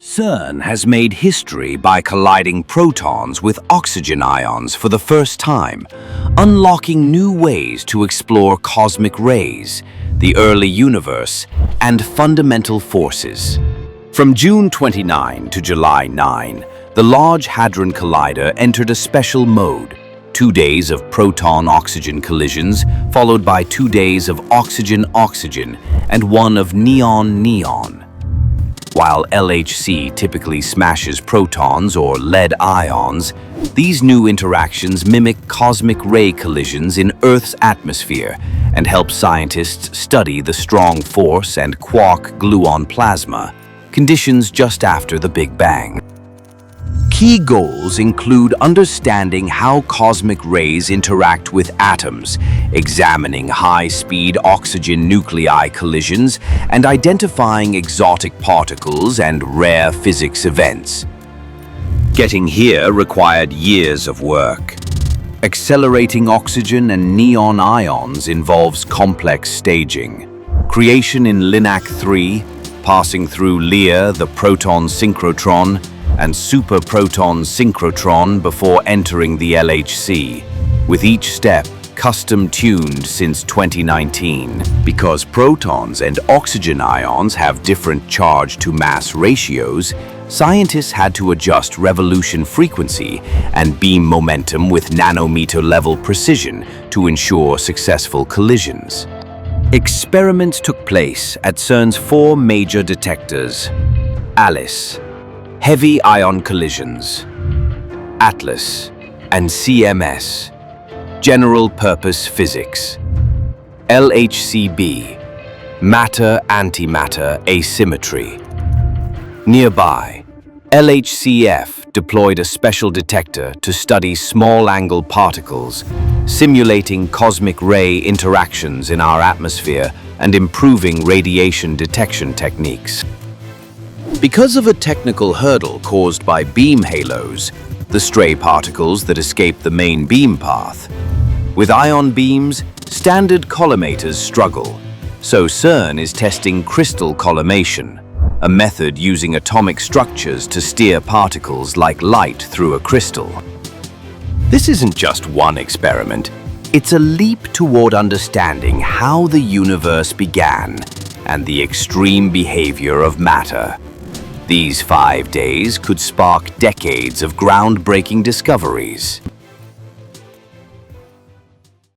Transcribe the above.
CERN has made history by colliding protons with oxygen ions for the first time, unlocking new ways to explore cosmic rays, the early universe, and fundamental forces. From June 29 to July 9, the Large Hadron Collider entered a special mode: 2 days of proton-oxygen collisions, followed by 2 days of oxygen-oxygen and 1 of neon-neon. While LHC typically smashes protons or lead ions, these new interactions mimic cosmic ray collisions in Earth's atmosphere and help scientists study the strong force and quark-gluon plasma, conditions just after the Big Bang. Key goals include understanding how cosmic rays interact with atoms, examining high-speed oxygen nuclei collisions, and identifying exotic particles and rare physics events. Getting here required years of work. Accelerating oxygen and neon ions involves complex staging. Creation in LINAC 3, passing through LEIR, the Proton Synchrotron, and Super Proton Synchrotron before entering the LHC, with each step custom-tuned since 2019. Because protons and oxygen ions have different charge-to-mass ratios, scientists had to adjust revolution frequency and beam momentum with nanometer-level precision to ensure successful collisions. Experiments took place at CERN's 4 major detectors: ALICE, heavy ion collisions; ATLAS, and CMS, general purpose physics; LHCb, matter-antimatter asymmetry. Nearby, LHCf deployed a special detector to study small-angle particles, simulating cosmic ray interactions in our atmosphere and improving radiation detection techniques. Because of a technical hurdle caused by beam halos, the stray particles that escape the main beam path. With ion beams, standard collimators struggle, so CERN is testing crystal collimation, a method using atomic structures to steer particles like light through a crystal. This isn't just one experiment, it's a leap toward understanding how the universe began and the extreme behavior of matter. These 5 days could spark decades of groundbreaking discoveries.